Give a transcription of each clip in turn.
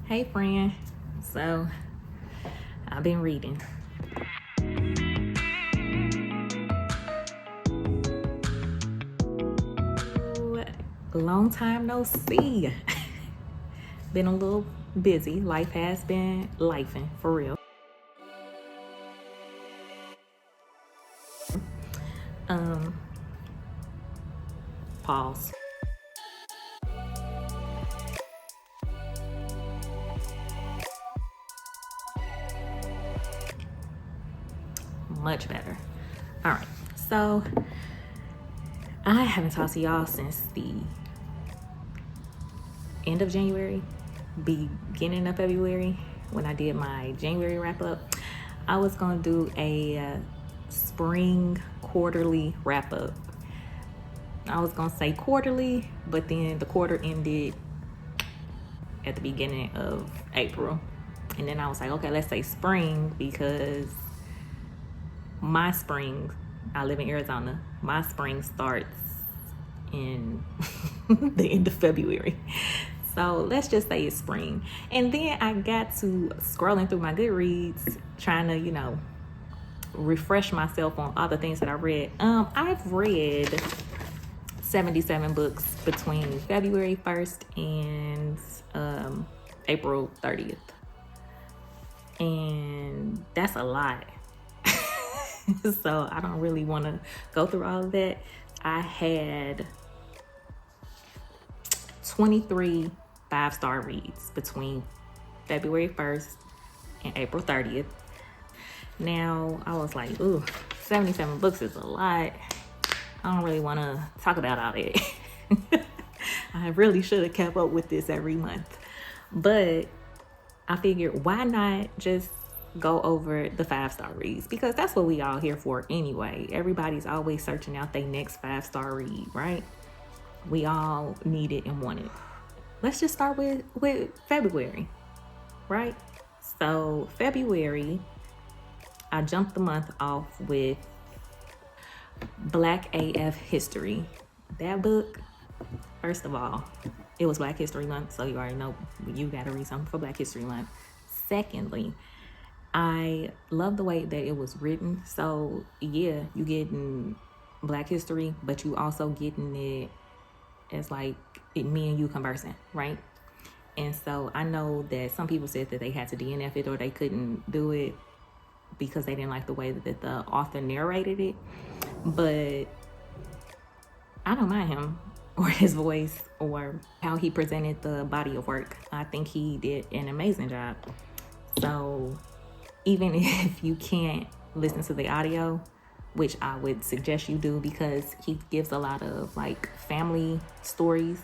Hey friend, so I've been reading. Long time no see. Been a little busy. Life has been lifing for real. Pause. Much better. All right, so I haven't talked to y'all since the end of January, beginning of February, when I did my January wrap up. I was gonna do a spring quarterly wrap up. I was gonna say quarterly, but then the quarter ended at the beginning of April. And then I was like, okay, let's say spring, because my spring, I live in Arizona, my spring starts in the end of February. So let's just say it's spring. And then I got to scrolling through my Goodreads, trying to, refresh myself on all the things that I read. I've read 77 books between February 1st and April 30th. And that's a lot. So I don't really want to go through all of that. I had 23 5-star reads between February 1st and April 30th. Now, I was like, ooh, 77 books is a lot. I don't really want to talk about all that. I really should have kept up with this every month. But I figured, why not just go over the 5-star reads? Because that's what we all here for anyway. Everybody's always searching out their next 5-star read, right? We all need it and want it. Let's just start with February, right? So February, I jumped the month off with Black AF History. That book, first of all, it was Black History Month, so you already know you gotta read something for Black History Month. Secondly, I love the way that it was written. So yeah, you getting Black history, but you also getting it as like me and you conversing, right? And so I know that some people said that they had to DNF it or they couldn't do it because they didn't like the way that the author narrated it. But I don't mind him or his voice or how he presented the body of work. I think he did an amazing job. So even if you can't listen to the audio, which I would suggest you do, because he gives a lot of like family stories.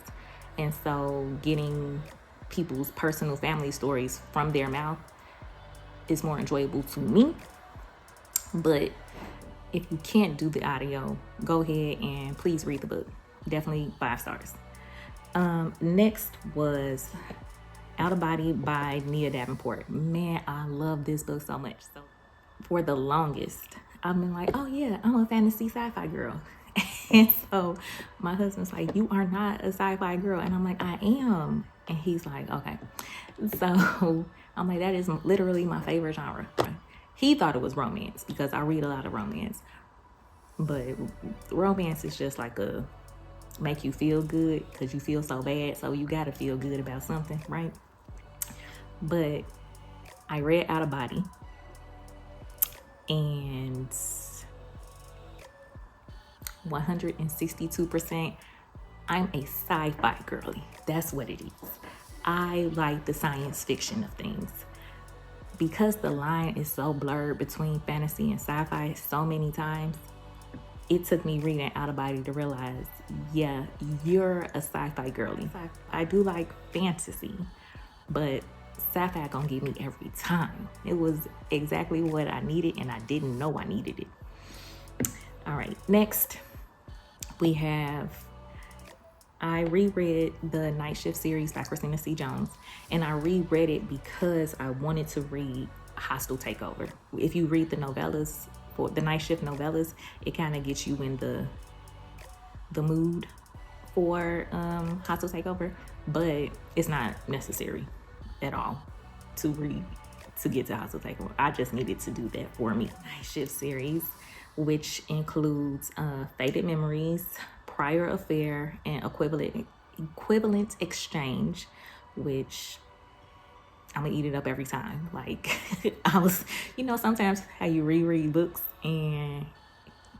And so getting people's personal family stories from their mouth is more enjoyable to me. But if you can't do the audio, go ahead and please read the book. Definitely 5 stars. Next was Out of Body by Nia Davenport. Man, I love this book so much. So for the longest, I've been like, oh yeah, I'm a fantasy sci-fi girl. And so my husband's like, you are not a sci-fi girl. And I'm like, I am. And he's like, okay. So I'm like, that is literally my favorite genre. He thought it was romance because I read a lot of romance. But romance is just like a make you feel good because you feel so bad. So you got to feel good about something, right? But I read Out of Body. And 162%, I'm a sci-fi girly. That's what it is. I like the science fiction of things. Because the line is so blurred between fantasy and sci-fi so many times, it took me reading Out of Body to realize, yeah, you're a sci-fi girly. I do like fantasy, but sci-fi gonna get me every time. It was exactly what I needed, and I didn't know I needed it. All right, next we have, I reread the Night Shift series by Christina C. Jones, and I reread it because I wanted to read Hostile Takeover. If you read the novellas, for the Night Shift novellas, it kind of gets you in the mood for Hostile Takeover, but it's not necessary. at all to read to get to Hostile Takeover. I just needed to do that for me. Night Shift series, which includes Faded Memories, Prior Affair, and Equivalent Exchange, which I'm gonna eat it up every time. Like, I was, sometimes how you reread books and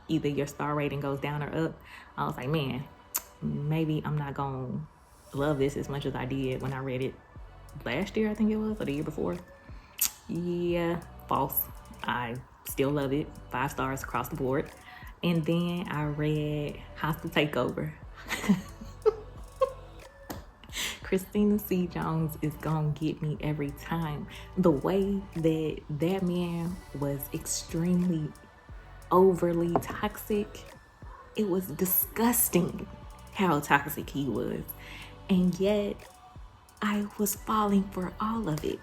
either your star rating goes down or up. I was like, man, maybe I'm not gonna love this as much as I did when I read it last year, I think it was, or the year before. Yeah, false. I still love it. 5 stars across the board. And then I read Hostile Takeover. Christina C. Jones is gonna get me every time. The way that man was extremely overly toxic, it was disgusting how toxic he was. And yet, I was falling for all of it.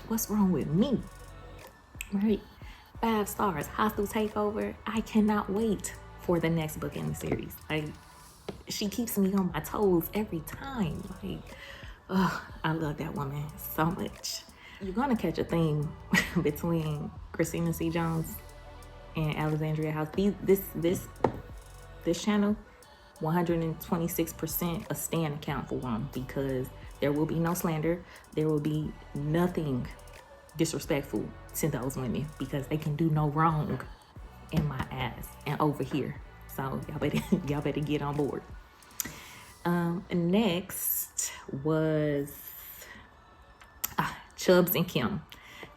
What's wrong with me? Right? 5 stars, Hostile Takeover. I cannot wait for the next book in the series. Like, she keeps me on my toes every time. Like, I love that woman so much. You're gonna catch a theme between Christina C. Jones and Alexandria House. This channel, 126% a stan account for one, because there will be no slander. There will be nothing disrespectful to those women, because they can do no wrong in my ass and over here. So y'all better get on board. Next was Chubbs and Kim.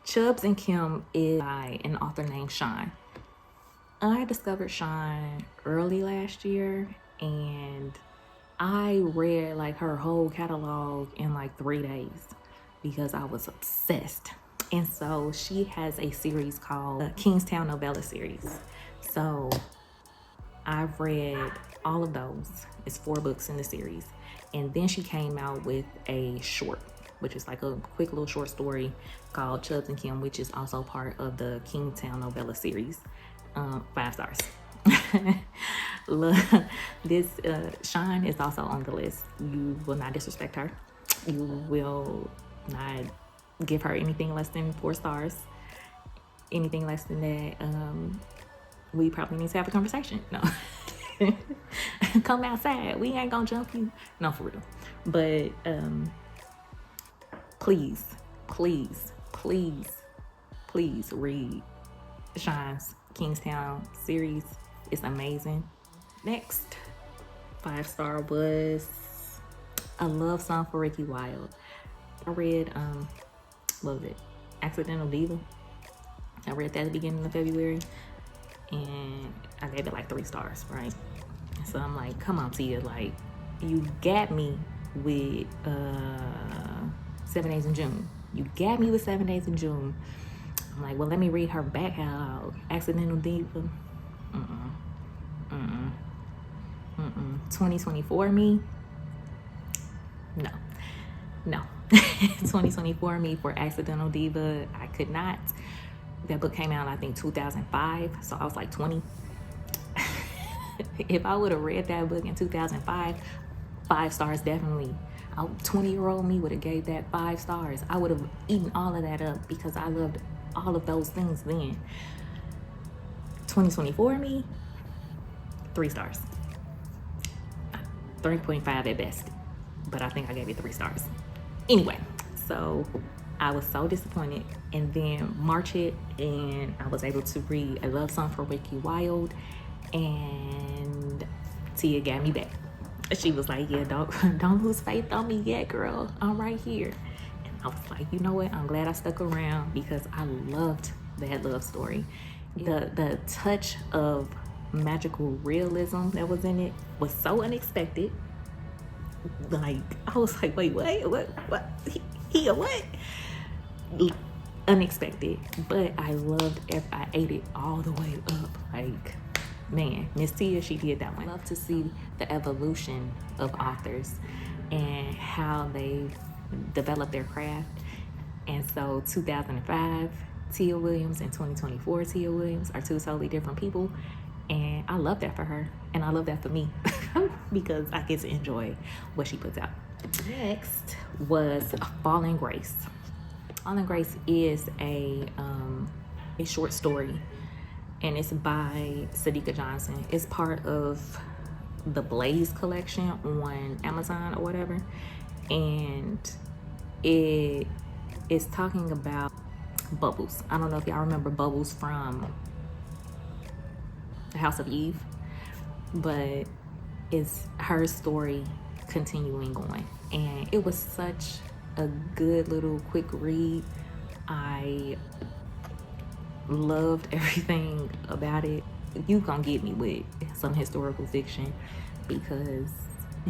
Chubbs and Kim is by an author named Sean. I discovered Sean early last year, and I read like her whole catalog in like 3 days because I was obsessed. And so she has a series called Kingstown Novella series. So I've read all of those. It's 4 books in the series. And then she came out with a short, which is like a quick little short story called Chubbs and Kim, which is also part of the Kingstown Novella series. 5 stars. Look, this Sean is also on the list. You will not disrespect her. You will not give her anything less than 4 stars. Anything less than that, we probably need to have a conversation. No. Come outside. We ain't gonna jump you. No, for real. But please read Sean's Kingstown series. It's amazing. Next 5-star was A Love Song for Ricky Wilde. I read what was it? Accidental Diva. I read that at the beginning of February, and I gave it like 3 stars, right? So I'm like, come on, Tia, like, you got me with 7 Days in June. You got me with 7 Days in June. I'm like, well, let me read her back catalog. Accidental Diva. 2024 me. No. 2024 me for Accidental Diva. I could not. That book came out, I think, 2005. So I was like 20. If I would have read that book in 2005, 5 stars definitely. 20-year-old me would have gave that 5 stars. I would have eaten all of that up because I loved all of those things then. 2024 me, 3 stars. 3.5 at best. But I think I gave it 3 stars. Anyway, so I was so disappointed. And then March hit, and I was able to read A Love Song for Ricky Wilde, and Tia got me back. She was like, yeah, don't lose faith on me yet, girl. I'm right here. And I was like, you know what? I'm glad I stuck around because I loved that love story. The touch of magical realism that was in it was so unexpected. Like, I was like, wait, what? He a what? Unexpected, but I loved it. I ate it all the way up. Like, man, Miss Tia, she did that one. I love to see the evolution of authors and how they develop their craft. And so 2005 Tia Williams and 2024 Tia Williams are 2 totally different people. And I love that for her. And I love that for me because I get to enjoy what she puts out. Next was Fallen Grace. Fallen Grace is a short story, and it's by Sadika Johnson. It's part of the Blaze collection on Amazon or whatever, and it is talking about Bubbles. I don't know if y'all remember Bubbles from the House of Eve, but it's her story continuing on, and it was such a good little quick read. I loved everything about it. You gonna get me with some historical fiction because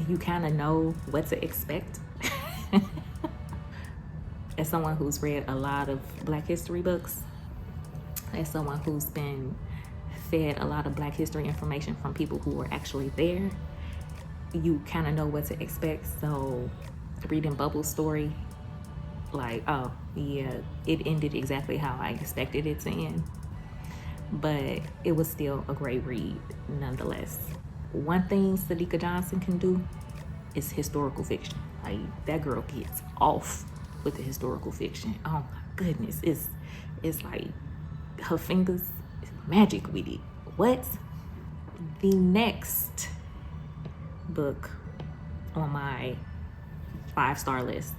you kind of know what to expect. As someone who's read a lot of Black history books, as someone who's been fed a lot of Black history information from people who were actually there, you kind of know what to expect. So reading Bubble's story, like, oh yeah, it ended exactly how I expected it to end, but it was still a great read nonetheless. One thing Sadika Johnson can do is historical fiction. Like, that girl gets off with the historical fiction. Oh my goodness, it's like her fingers is magic with it. What? The next book on my 5-star list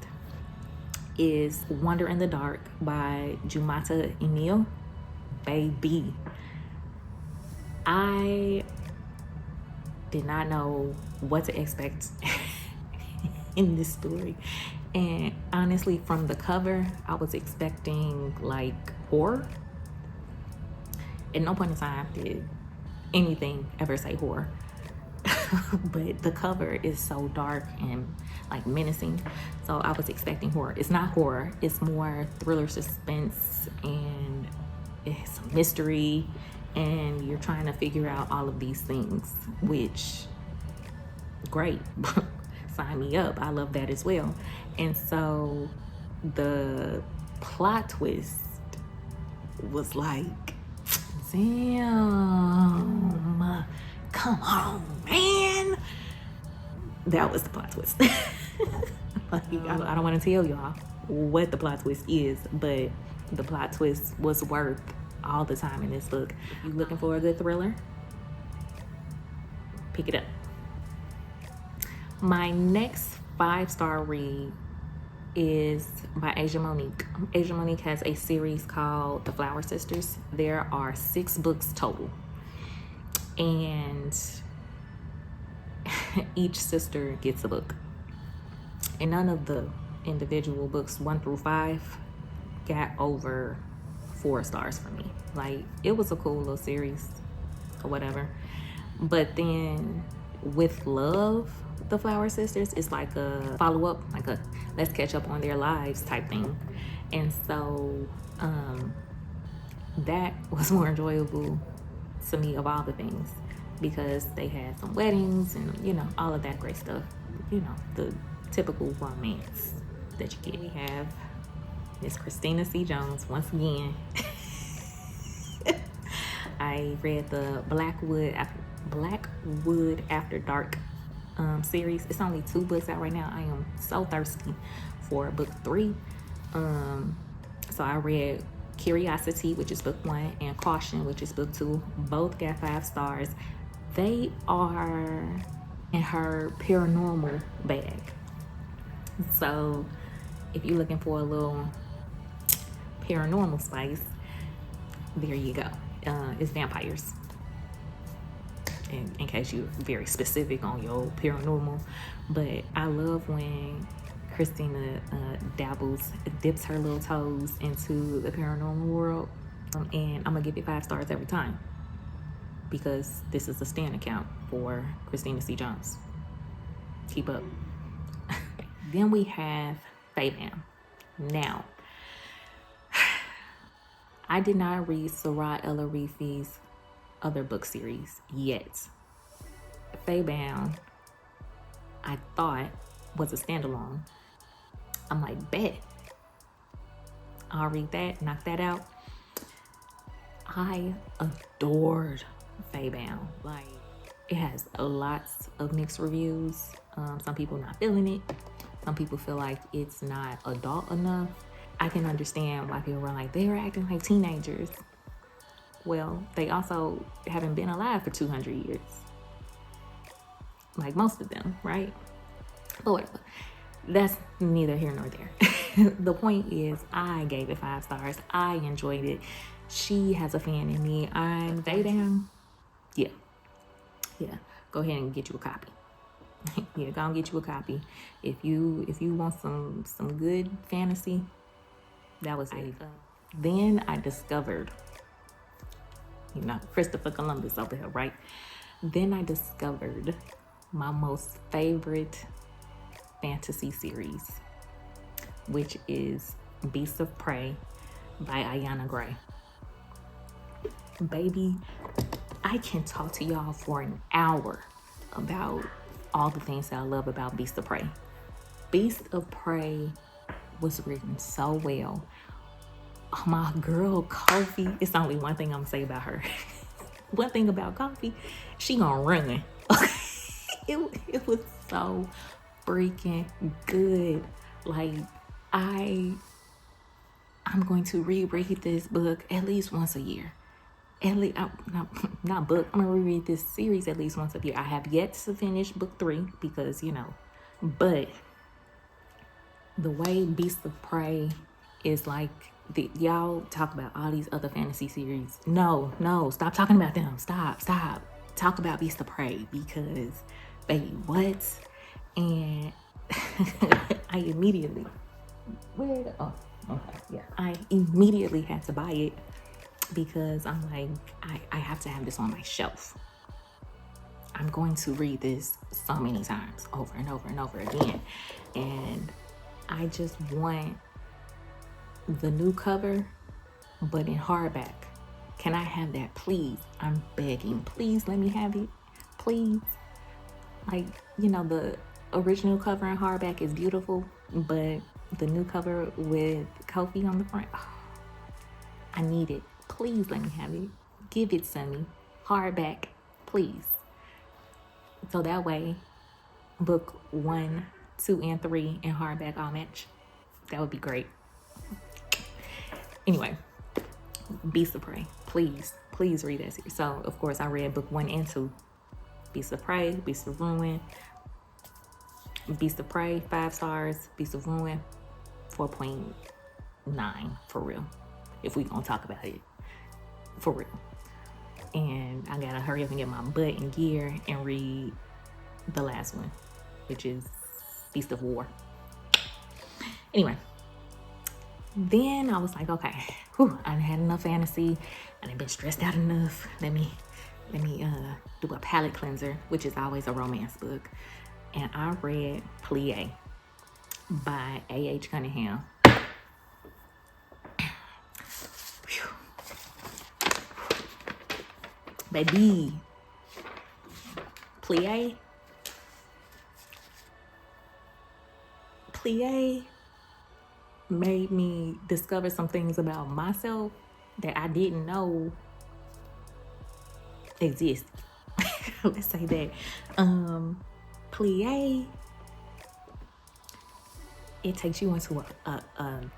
is Wonder in the Dark by Jumata Emil. Baby, I did not know what to expect in this story, and honestly, from the cover I was expecting like horror. At no point in time did anything ever say horror. But the cover is so dark and like menacing, so I was expecting horror. It's not horror, it's more thriller, suspense, and it's a mystery, and you're trying to figure out all of these things, which, great. Sign me up. I love that as well. And so the plot twist was like, damn, come on, man. That was the plot twist. Like, I don't want to tell y'all what the plot twist is, but the plot twist was worth all the time in this book. If you're looking for a good thriller, pick it up. My next 5-star read is by Asia Monique. Asia Monique has a series called The Flower Sisters. There are 6 books total, and each sister gets a book, and none of the individual books 1 through 5 got over 4 stars for me. Like, it was a cool little series or whatever, but then with Love, The Flower Sisters is like a follow-up, like a let's catch up on their lives type thing. And so that was more enjoyable to me of all the things, because they had some weddings and, you know, all of that great stuff, you know, the typical romance that you get. We have Miss Christina C. Jones once again. I read the Blackwood After Dark series. It's only 2 books out right now. I am so thirsty for book 3. So I read Curiosity, which is book 1, and Caution, which is book 2. Both got 5 stars. They are in her paranormal bag. So if you're looking for a little paranormal spice, there you go. It's vampires, in case you're very specific on your paranormal. But I love when Christina dips her little toes into the paranormal world, and I'm gonna give it 5 stars every time, because this is a Stan account for Christina C. Jones. Keep up. Then we have Faybam. Now, I did not read Sarah El-Arifi's other book series yet. Faybam, I thought, was a standalone. I'm like, bet. I'll read that, knock that out. I adored Faybam. Like, it has lots of mixed reviews. Some people not feeling it. Some people feel like it's not adult enough. I can understand why people were like, they were acting like teenagers. Well, they also haven't been alive for 200 years. Like most of them, right? But whatever. That's neither here nor there. The point is, I gave it 5 stars. I enjoyed it. She has a fan in me. I'm they down. Yeah. Go ahead and get you a copy. Yeah, go and get you a copy. If you want some good fantasy, that was it. Then I discovered, Christopher Columbus over here, right? Then I discovered my most favorite fantasy series, which is Beasts of Prey by Ayana Gray. Baby, I can talk to y'all for an hour about all the things that I love about Beasts of Prey. Beasts of Prey was written so well. My girl Kofi, it's only one thing I'm gonna say about her. One thing about Kofi, she gonna run. It was so freaking good. Like, I'm going to reread this book at least once a year. At least, not book. I'm gonna reread this series at least once a year. I have yet to finish book 3 because but the way Beasts of Prey is like, y'all talk about all these other fantasy series. No, stop talking about them. Stop. Talk about Beasts of Prey because, baby, what? And I immediately, I immediately had to buy it because I'm like, I have to have this on my shelf. I'm going to read this so many times, over and over and over again. And I just want the new cover, but in hardback. Can I have that, please? I'm begging. Please let me have it. Please. Like, the original cover in hardback is beautiful, but the new cover with Kofi on the front, I need it. Please let me have it. Give it to me. Hardback, please. So that way, book 1, 2, and 3 in hardback all match. That would be great. Anyway, Beasts of Prey. Please read that series. So, of course, I read book 1 and 2. Beasts of Prey, Beasts of Ruin. Beasts of Prey, 5 stars. Beasts of Ruin, 4.9 for real. If we gonna talk about it, for real. And I gotta hurry up and get my butt in gear and read the last one, which is Beast of War. Anyway, then I was like, okay, I done had enough fantasy. I done been stressed out enough. Let me do a palate cleanser, which is always a romance book. And I read Plie by A.H. Cunningham. Baby, Plie made me discover some things about myself that I didn't know exist. Let's say that. Plie, it takes you into a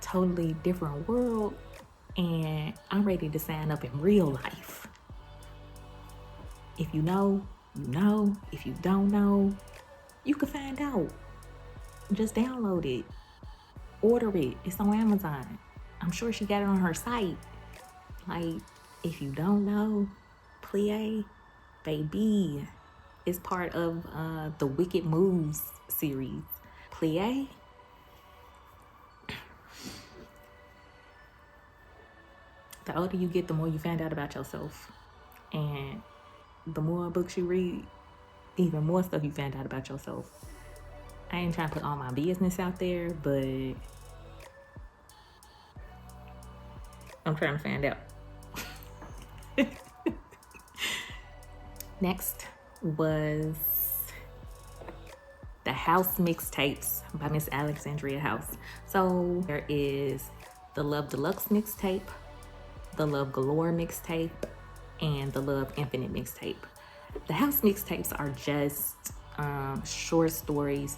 totally different world, and I'm ready to sign up in real life. If you know, you know. If you don't know, you can find out. Just download it. Order it. It's on Amazon. I'm sure she got it on her site. Like, if you don't know, Plie, baby, is part of the Wicked Moves series. Plie, the older you get, the more you find out about yourself. And the more books you read, even more stuff you find out about yourself. I ain't trying to put all my business out there, but I'm trying to find out. Next was the House Mixtapes by Miss Alexandria House. So there is the Love Deluxe Mixtape, the Love Galore Mixtape, and the Love Infinite Mixtape. The House Mixtapes are just short stories.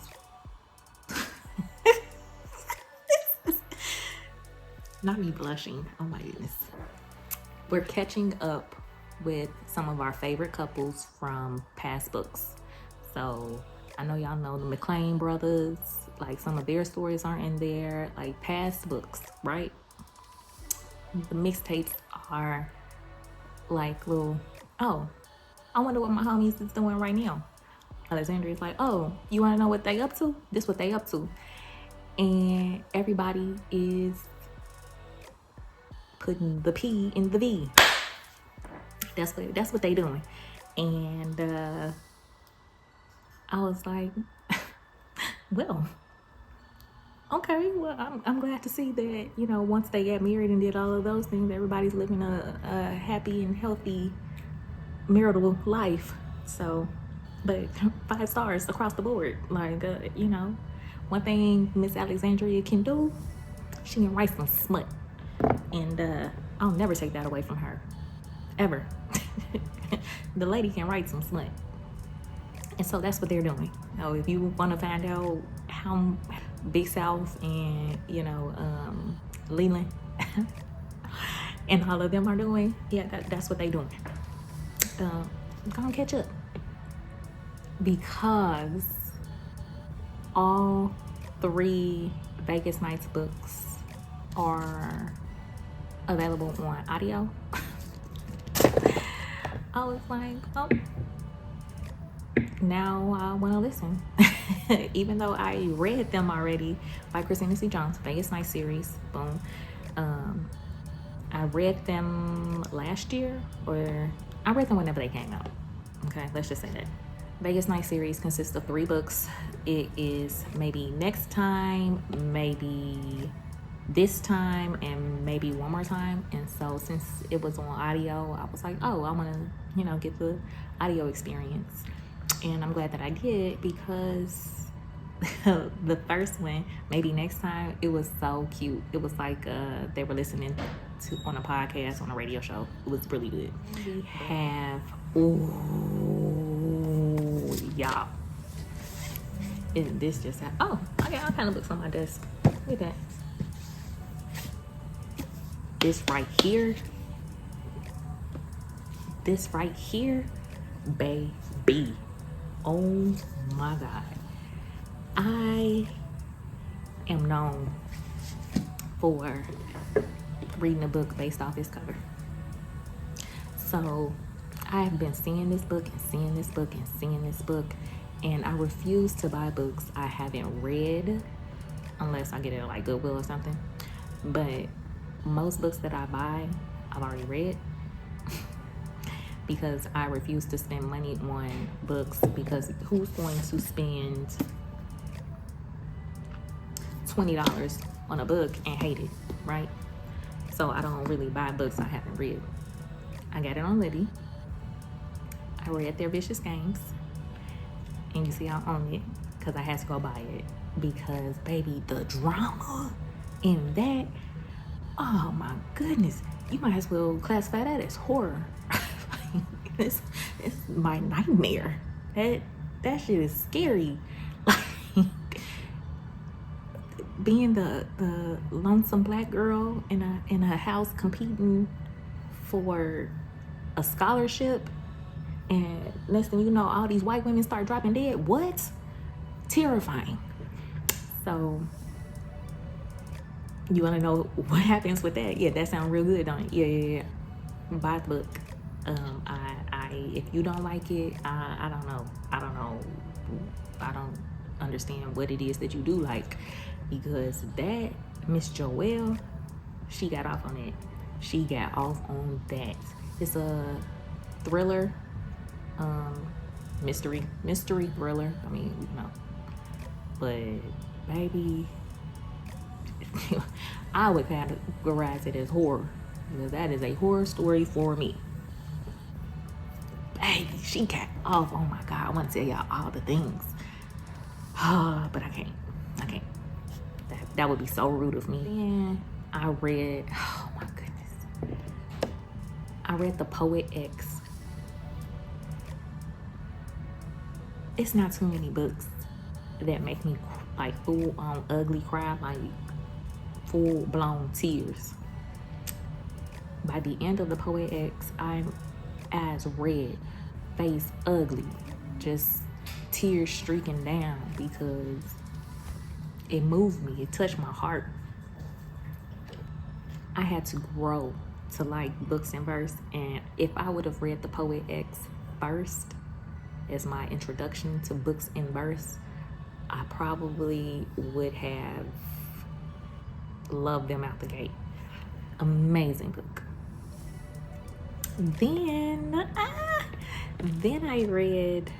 Not me blushing. Oh my goodness. We're catching up with some of our favorite couples from past books. So I know y'all know the McLean brothers, like some of their stories aren't in there, like past books, right? The mixtapes are like little, oh, I wonder what my homies is doing right now. Alexandria's like, oh, you want to know what they up to? This what they up to. And everybody is putting the P in the V. That's what they doing. And I was like, well, okay, well, I'm glad to see that, you know, once they got married and did all of those things, everybody's living a happy and healthy marital life. So, but 5 stars across the board. Like, you know, one thing Miss Alexandria can do, she can write some smut. And I'll never take that away from her, ever. The lady can write some smut. And so that's what they're doing. Now, if you want to find out how Big South and, you know, Leland and all of them are doing, yeah, that's what they're doing. Gonna catch up. Because all 3 Vegas Nights books are available on audio. I was like, oh, now I want to listen. Even though I read them already by Christina C. Jones, Vegas Night series, boom. I read them last year, or I read them whenever they came out. Okay, let's just say that. Vegas Night series consists of 3 books. It is maybe next time, maybe this time, and maybe one more time. And so since it was on audio, I was like, oh, I want to, you know, get the audio experience. And I'm glad that I did, because the first one, maybe next time, it was so cute. It was like they were listening to on a podcast, on a radio show. It was really good. We have, ooh, y'all. This just happened. Oh, I got all kind of books on my desk. Look at that. This right here, baby. Oh my God. I am known for reading a book based off its cover. So I have been seeing this book and seeing this book and seeing this book, and I refuse to buy books I haven't read unless I get it at like Goodwill or something. But most books that I buy, I've already read. Because I refuse to spend money on books, because who's going to spend $20 on a book and hate it, right? So I don't really buy books I haven't read. I got it on Libby. I read Their Vicious Games. And you see I own it because I had to go buy it. Because, baby, the drama in that, oh my goodness. You might as well classify that as horror. It's my nightmare. That shit is scary. Like, being the lonesome black girl in a house competing for a scholarship, and next thing you know, all these white women start dropping dead. What? Terrifying. So you want to know what happens with that? Yeah, that sounds real good, don't it? Yeah. Buy the book. If you don't like it, I don't know. I don't understand what it is that you do like, because that Miss Joelle, she got off on it. She got off on that. It's a thriller, mystery thriller. I mean, you know, but baby, I would categorize it as horror, because that is a horror story for me. Baby, she got off. Oh my God, I want to tell y'all all the things. But I can't. That would be so rude of me. Then I read, oh my goodness. I read The Poet X. It's not too many books that make me like full on ugly cry. Like, full-blown tears. By the end of the Poet X, I'm as red, face ugly, just tears streaking down because it moved me. It touched my heart. I had to grow to like books in verse, and if I would have read the Poet X first as my introduction to books in verse, I probably would have loved them out the gate. Amazing book. Then I read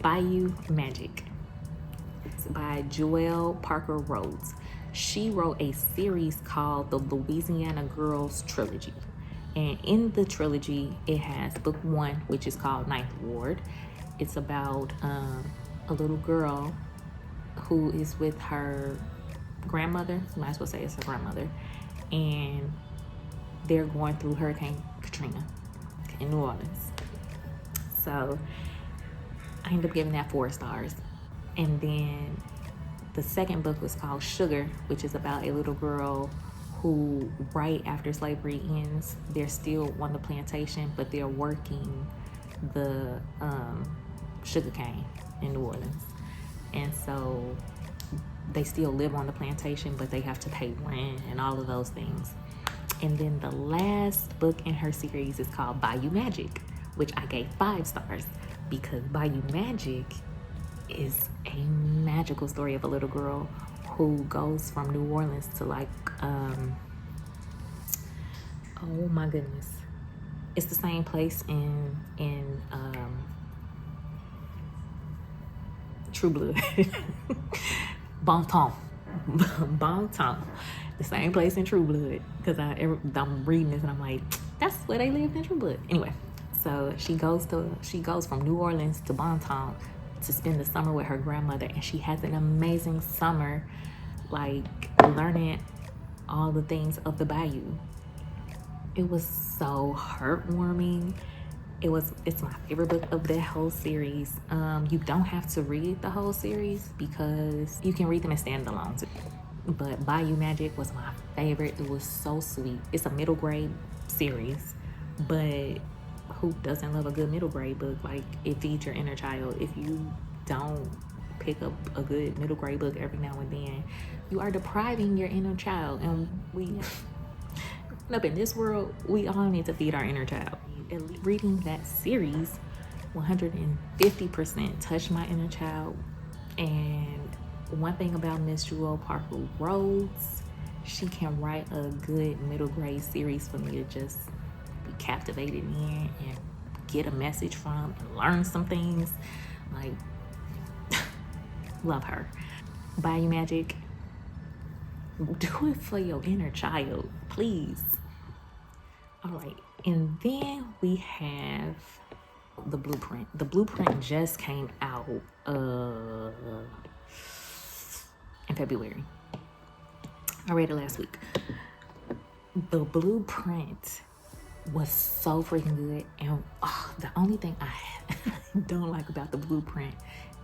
Bayou Magic. It's by Jewell Parker Rhodes. She wrote a series called the Louisiana Girls Trilogy. And in the trilogy, it has book 1, which is called Ninth Ward. It's about a little girl who is with her grandmother. You might as well say it's her grandmother. And they're going through Hurricane Katrina in New Orleans. So I ended up giving that 4 stars. And then the second book was called Sugar, which is about a little girl who, right after slavery ends, they're still on the plantation, but they're working the sugar cane in New Orleans. And so they still live on the plantation, but they have to pay rent and all of those things. And then the last book in her series is called Bayou Magic, which I gave 5 stars because Bayou Magic is a magical story of a little girl who goes from New Orleans to like, oh my goodness. It's the same place in True Blood. Bon Temps. Bon Temps. The same place in True Blood. Because I'm reading this and I'm like, that's where they lived in True Blood. Anyway, so she goes from New Orleans to Bon Temps to spend the summer with her grandmother, and she has an amazing summer, like learning all the things of the Bayou. It was so heartwarming. It's my favorite book of that whole series. You don't have to read the whole series because you can read them as standalones. But Bayou Magic was my favorite. It was so sweet. It's a middle grade series, but who doesn't love a good middle grade book? Like, it feeds your inner child. If you don't pick up a good middle grade book every now and then, you are depriving your inner child. And we up in this world, we all need to feed our inner child. Reading that series 150% touched my inner child. And one thing about Miss Jewell Parker Rhodes, she can write a good middle grade series for me to just be captivated in and get a message from and learn some things. Like, love her. Bayou Magic, do it for your inner child, please. All right, and then we have the Blueprint. The Blueprint just came out in February. I read it last week. The Blueprint was so freaking good, and the only thing I don't like about the Blueprint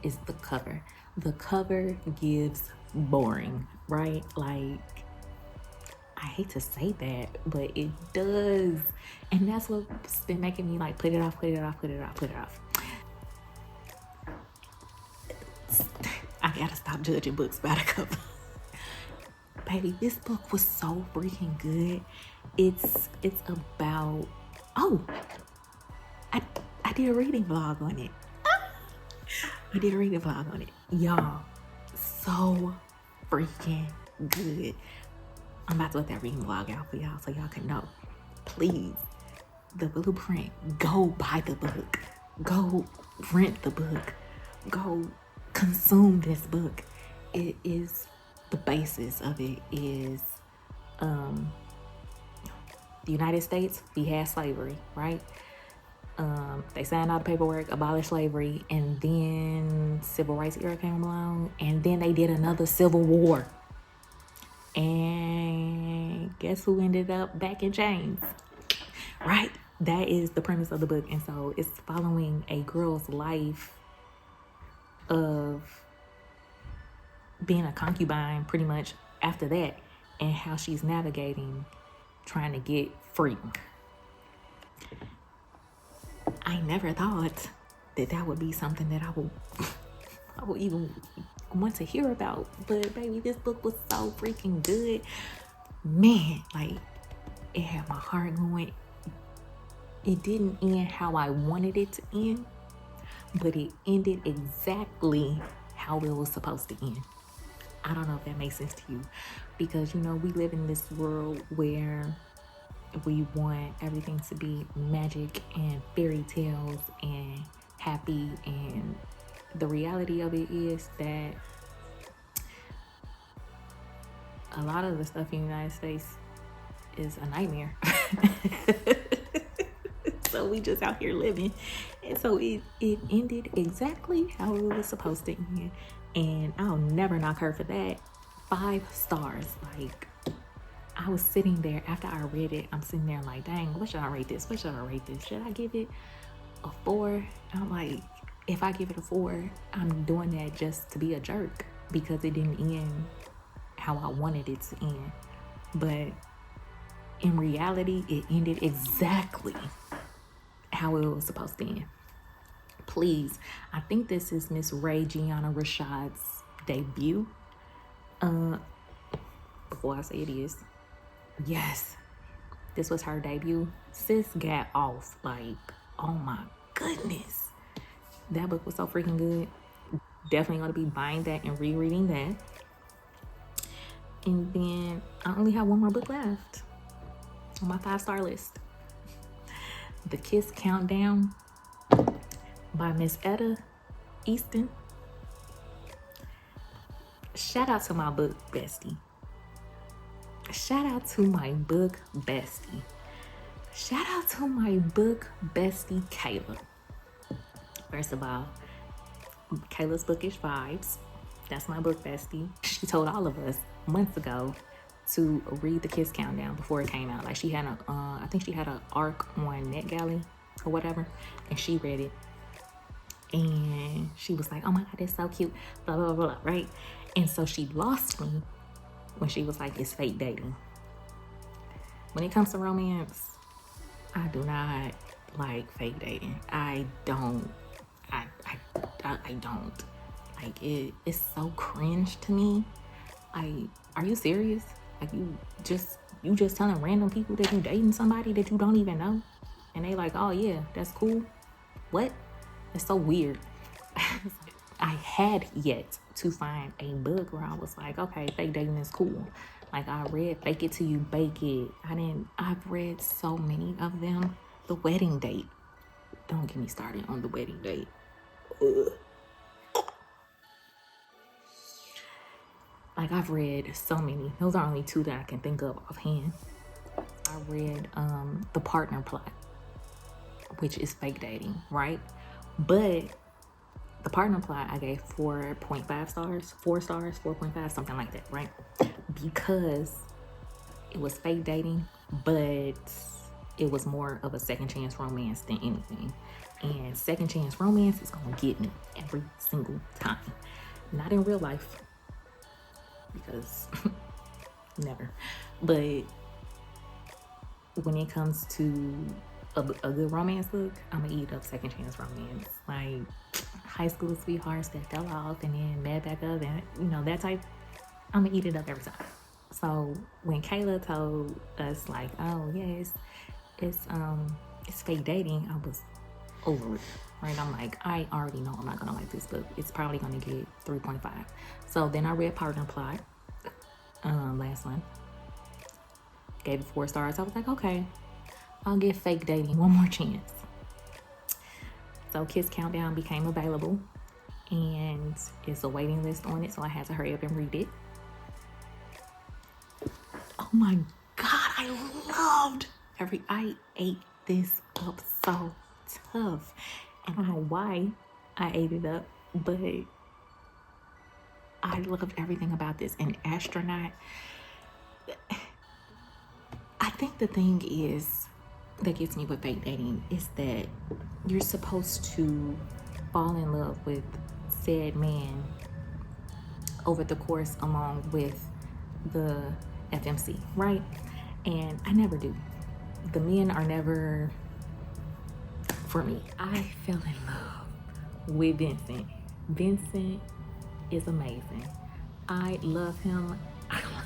is the cover. The cover gives boring, right? Like, I hate to say that, but it does. And that's what's been making me like put it off. I gotta stop judging books by the cover. Baby, this book was so freaking good. It's about, I did a reading vlog on it. Y'all, so freaking good. I'm about to let that reading vlog out for y'all so y'all can know. Please, the Blueprint, go buy the book. Go rent the book. Go consume this book. It is, the basis of it is the United States, we had slavery, right? They signed all the paperwork, abolished slavery, and then civil rights era came along, and then they did another civil war. And guess who ended up back in chains? Right? That is the premise of the book. And so it's following a girl's life of being a concubine pretty much after that. and how she's navigating trying to get free. I never thought that would be something that I would even want to hear about. But baby, this book was so freaking good. Man, like, it had my heart going. It didn't end how I wanted it to end, but it ended exactly how it was supposed to end. I don't know if that makes sense to you, because you know, we live in this world where we want everything to be magic and fairy tales and happy, and the reality of it is that a lot of the stuff in the United States is a nightmare. So we just out here living, and so it ended exactly how it was supposed to end, and I'll never knock her for that. 5 stars. Like, I was sitting there after I read it, I'm sitting there like, dang, what should I rate this? What should I rate this? Should I give it a 4? I'm like, if I give it a 4, I'm doing that just to be a jerk, because it didn't end how I wanted it to end. But in reality, it ended exactly how it was supposed to end. Please, I think this is Miss Giana Rashad's debut. Before I say it is, yes, this was her debut. Sis got off. Like, oh my goodness, that book was so freaking good. Definitely going to be buying that and rereading that. And then I only have one more book left on my 5-star list. The Kiss Countdown by Miss Etta, Easton. Shout out to my book bestie. Shout out to my book bestie. Shout out to my book bestie, Kayla. First of all, Kayla's Bookish Vibes. That's my book bestie. She told all of us months ago to read The Kiss Countdown before it came out. Like, she had I think she had an arc on NetGalley or whatever, and she read it, and she was like, oh my god, that's so cute, blah blah blah, right? And so she lost me when she was like, it's fake dating. When it comes to romance, I do not like fake dating. I don't like it. It's so cringe to me. Like, are you serious? Like, you just telling random people that you dating somebody that you don't even know, and they like, oh yeah, that's cool. What? It's so weird. I had yet to find a book where I was like, okay, fake dating is cool. Like, I read Fake It Till You Bake It. I've read so many of them. The Wedding Date. Don't get me started on The Wedding Date. Ugh. Like, I've read so many. Those are only 2 that I can think of offhand. I read The Partner Plot, which is fake dating, right? But The Partner Plot, I gave 4.5 stars, 4 stars, 4.5, something like that, right? Because it was fake dating, but it was more of a second chance romance than anything. And second chance romance is gonna get me every single time. Not in real life, because never. But when it comes to a good romance book, I'm gonna eat up second chance romance. Like, high school sweethearts that fell off and then met back up, and you know, that type, I'm gonna eat it up every time. So when Kayla told us like, oh yes, it's fake dating, I was over it, right? I'm like, I already know I'm not gonna like this book. It's probably gonna get 3.5. So then I read Partner Plot last month, gave it 4 stars. I was like, okay, I'll give fake dating one more chance. So Kiss Countdown became available, and it's a waiting list on it, so I had to hurry up and read it. Oh my god, I ate this up so tough. I don't know why I ate it up, but I loved everything about this. An astronaut. I think the thing is that gets me with fake dating is that you're supposed to fall in love with said man over the course, along with the FMC, right? And I never do. The men are never for me. I fell in love with Vincent. Vincent is amazing. I love him.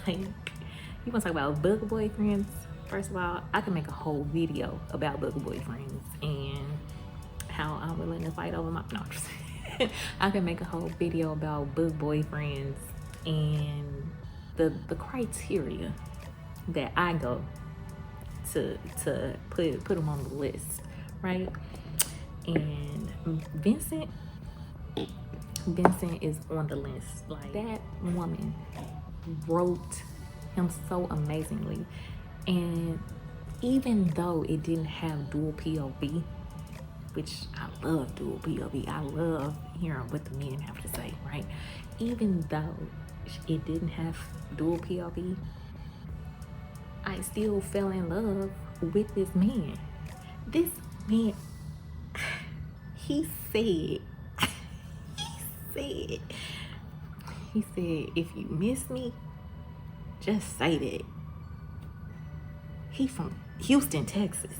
Like, you want to talk about book boyfriends? First of all, I can make a whole video about book boyfriends and how I'm willing to fight over my. No, I'm just I can make a whole video about book boyfriends and the criteria that I go to put them on the list, right? And Vincent is on the list. Like, that woman wrote him so amazingly. And even though it didn't have dual POV, which I love dual POV, I love hearing what the men have to say, right? Even though it didn't have dual POV, I still fell in love with this man. This man, he said, if you miss me, just say that. He from Houston, Texas.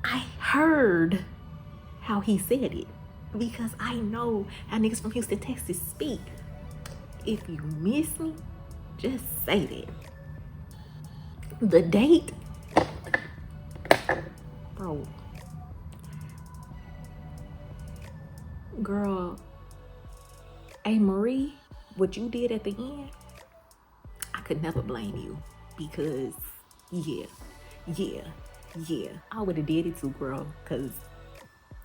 I heard how he said it because I know how niggas from Houston, Texas speak. If you miss me, just say that. The date, bro, girl, hey Marie, what you did at the end, I could never blame you because yeah, I would have did it too, girl, because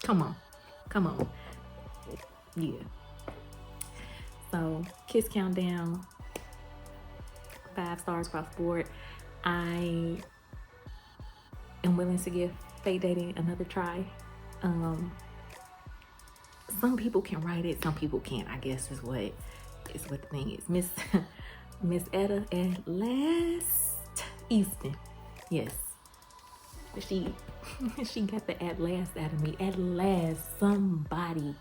come on, yeah. So kiss countdown, 5 stars across the board. I am willing to give fake dating another try. Some people can write it, some people can't, I guess is what the thing is. Miss Etta at last, Easton, yes, she got the at last out of me. At last somebody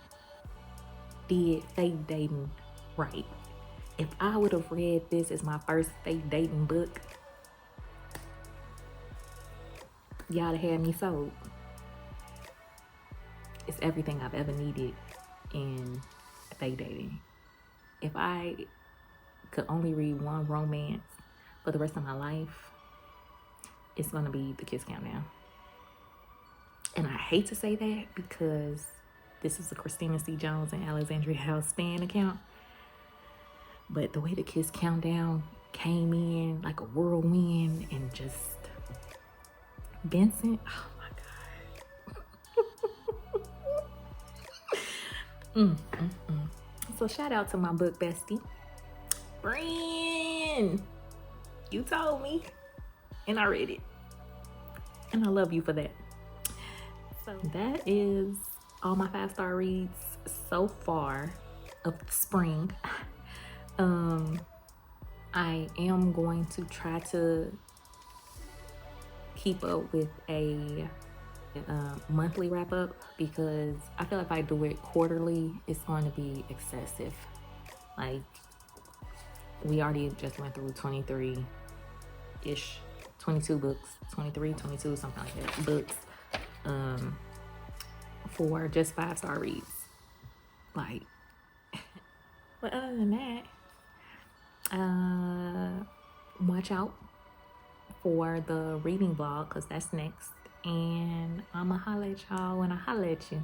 did fake dating right. If I would have read this as my first fake dating book, y'all have had me sold. It's everything I've ever needed in fake dating. If I could only read one romance for the rest of my life, it's gonna be the Kiss Countdown. And I hate to say that because this is a Christina C. Jones and Alexandria House fan account, but the way the Kiss Countdown came in like a whirlwind and just Vincent, oh my God. So shout out to my book bestie, Bryn. You told me and I read it. And I love you for that. So that is all my 5-star reads so far of spring. I am going to try to keep up with a monthly wrap up because I feel like if I do it quarterly, it's going to be excessive. Like, we already just went through 23-ish, 22 books, 23, 22, something like that, books, for just 5-star reads. Like, but other than that, watch out for the reading vlog because that's next. And I'ma holla at y'all when I holla at you.